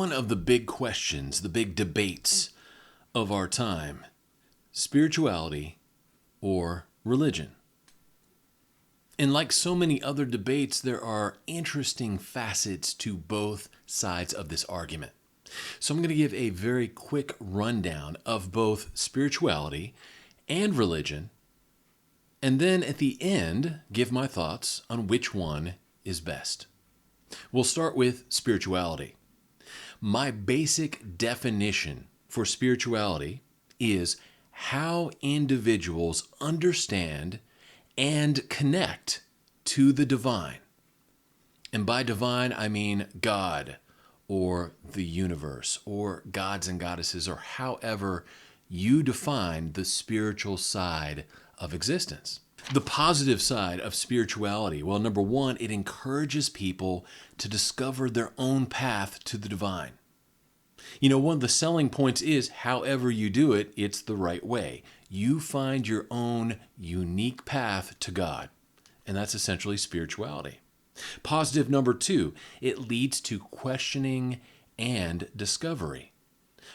one of the big questions, the big debates of our time: spirituality or religion. And like so many other debates, there are interesting facets to both sides of this argument. So I'm going to give a very quick rundown of both spirituality and religion, and then at the end, give my thoughts on which one is best. We'll start with spirituality. My basic definition for spirituality is how individuals understand and connect to the divine. And by divine, I mean God or the universe or gods and goddesses, or however you define the spiritual side of existence. The positive side of spirituality, well, number one, it encourages people to discover their own path to the divine. You know, one of the selling points is however you do it, it's the right way. You find your own unique path to God, and that's essentially spirituality. Positive number two, it leads to questioning and discovery.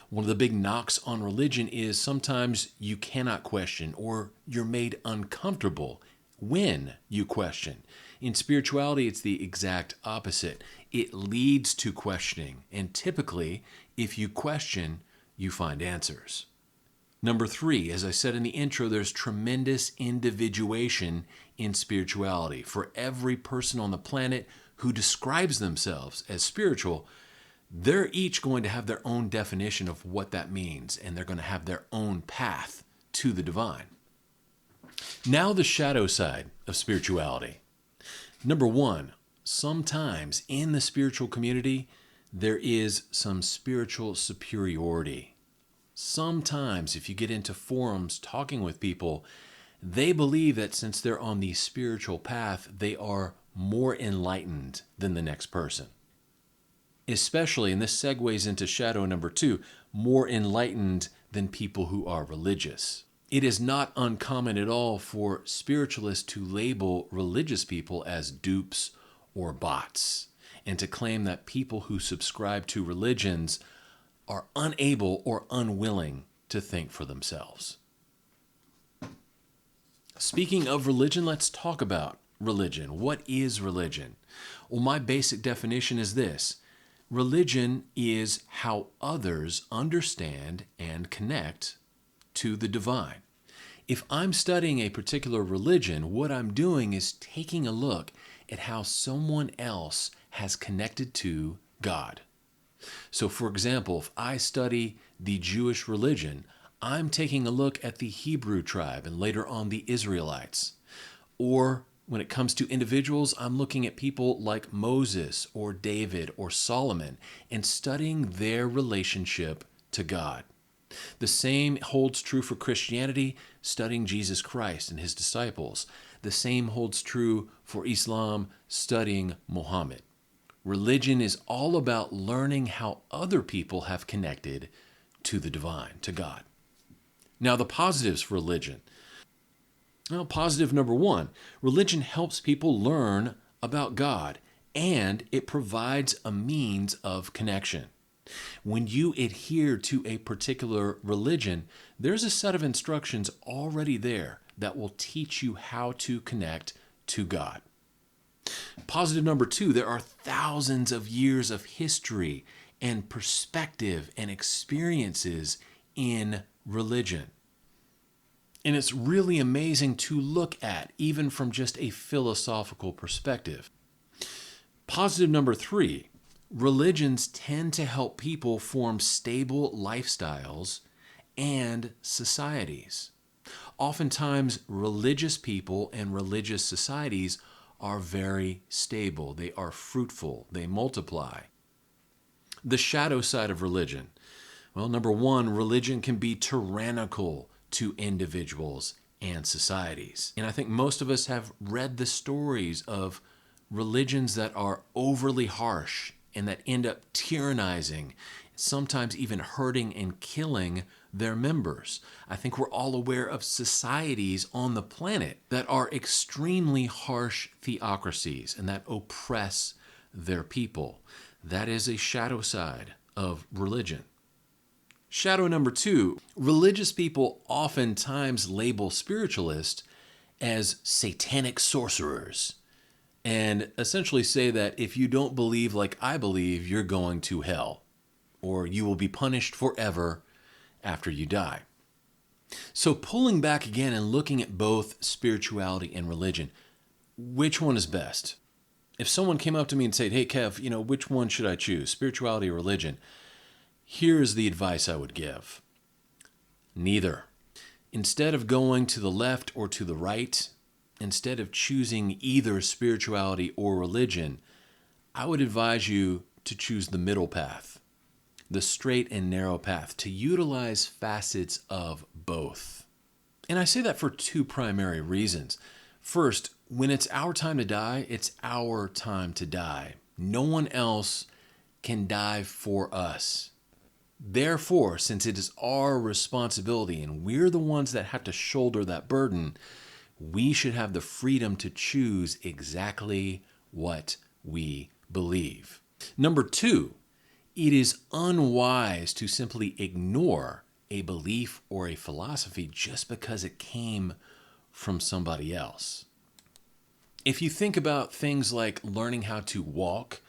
One of the big knocks on religion is sometimes you cannot question, or you're made uncomfortable when you question. In spirituality, it's the exact opposite. It leads to questioning, and typically, if you question, you find answers. Number three, as I said in the intro, there's tremendous individuation in spirituality. For every person on the planet who describes themselves as spiritual, they're each going to have their own definition of what that means, and they're going to have their own path to the divine. Now the shadow side of spirituality. Number one, sometimes in the spiritual community, there is some spiritual superiority. Sometimes if you get into forums talking with people, they believe that since they're on the spiritual path, they are more enlightened than the next person. Especially, and this segues into shadow number two, more enlightened than people who are religious. It is not uncommon at all for spiritualists to label religious people as dupes or bots, and to claim that people who subscribe to religions are unable or unwilling to think for themselves. Speaking of religion, let's talk about religion. What is religion? Well, my basic definition is this. Religion is how others understand and connect to the divine. If I'm studying a particular religion, what I'm doing is taking a look at how someone else has connected to God. So, for example, if I study the Jewish religion, I'm taking a look at the Hebrew tribe and later on the Israelites. Or when it comes to individuals, I'm looking at people like Moses or David or Solomon and studying their relationship to God. The same holds true for Christianity, studying Jesus Christ and his disciples. The same holds true for Islam, studying Muhammad. Religion is all about learning how other people have connected to the divine, to God. Now, the positives for religion. Well, positive number one, religion helps people learn about God, and it provides a means of connection. When you adhere to a particular religion, there's a set of instructions already there that will teach you how to connect to God. Positive number two, there are thousands of years of history and perspective and experiences in religion. And it's really amazing to look at, even from just a philosophical perspective. Positive number three, religions tend to help people form stable lifestyles and societies. Oftentimes, religious people and religious societies are very stable. They are fruitful. They multiply. The shadow side of religion. Well, number one, religion can be tyrannical to individuals and societies. And I think most of us have read the stories of religions that are overly harsh and that end up tyrannizing, sometimes even hurting and killing their members. I think we're all aware of societies on the planet that are extremely harsh theocracies and that oppress their people. That is a shadow side of religion. Shadow number 2, religious people oftentimes label spiritualists as satanic sorcerers and essentially say that if you don't believe like I believe, you're going to hell, or you will be punished forever after you die. So pulling back again and looking at both spirituality and religion, which one is best? If someone came up to me and said, hey, Kev, which one should I choose, spirituality or religion? Here's the advice I would give. Neither. Instead of going to the left or to the right, instead of choosing either spirituality or religion, I would advise you to choose the middle path, the straight and narrow path, to utilize facets of both. And I say that for 2 primary reasons. First, when it's our time to die, it's our time to die. No one else can die for us. Therefore, since it is our responsibility and we're the ones that have to shoulder that burden, we should have the freedom to choose exactly what we believe. Number 2, it is unwise to simply ignore a belief or a philosophy just because it came from somebody else. If you think about things like learning how to walk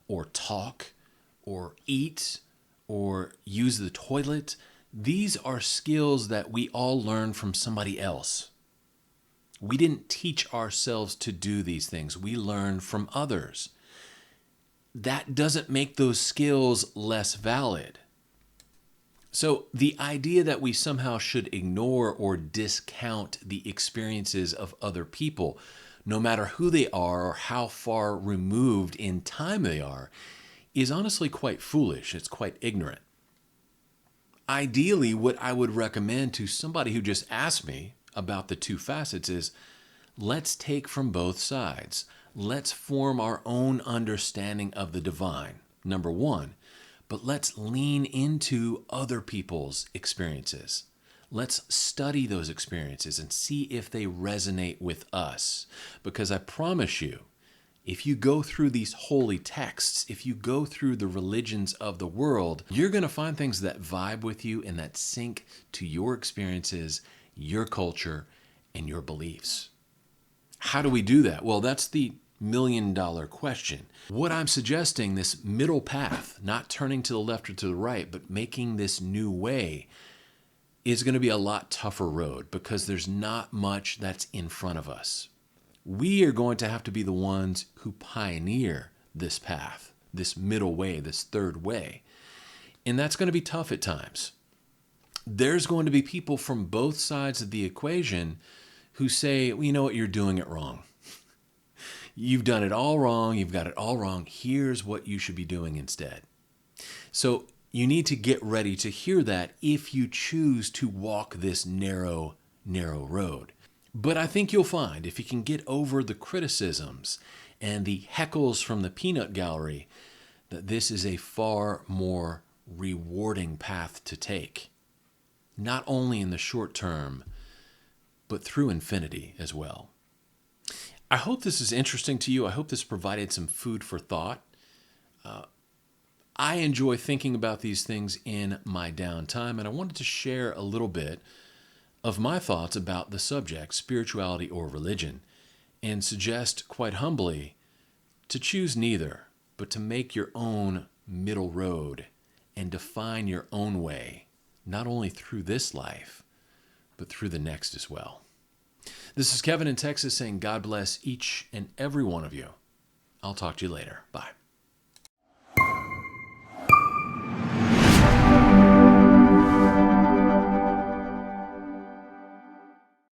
or talk or eat or use the toilet, these are skills that we all learn from somebody else. We didn't teach ourselves to do these things. We learn from others. That doesn't make those skills less valid. So the idea that we somehow should ignore or discount the experiences of other people, no matter who they are or how far removed in time they are, is honestly quite foolish. It's quite ignorant. Ideally, what I would recommend to somebody who just asked me about the 2 facets is, let's take from both sides. Let's form our own understanding of the divine, number 1, but let's lean into other people's experiences. Let's study those experiences and see if they resonate with us. Because I promise you, if you go through these holy texts, if you go through the religions of the world, you're going to find things that vibe with you and that sync to your experiences, your culture, and your beliefs. How do we do that? Well, that's the million-dollar question. What I'm suggesting, this middle path, not turning to the left or to the right, but making this new way, is going to be a lot tougher road because there's not much that's in front of us. We are going to have to be the ones who pioneer this path, this middle way, this third way. And that's going to be tough at times. There's going to be people from both sides of the equation who say, well, you know what, you're doing it wrong. You've done it all wrong. You've got it all wrong. Here's what you should be doing instead. So you need to get ready to hear that if you choose to walk this narrow road. But I think you'll find if you can get over the criticisms and the heckles from the peanut gallery, that this is a far more rewarding path to take. Not only in the short term, but through infinity as well. I hope this is interesting to you. I hope this provided some food for thought. I enjoy thinking about these things in my downtime, and I wanted to share a little bit of my thoughts about the subject, spirituality or religion, and suggest quite humbly to choose neither, but to make your own middle road and define your own way, not only through this life, but through the next as well. This is Kevin in Texas saying God bless each and every one of you. I'll talk to you later. Bye.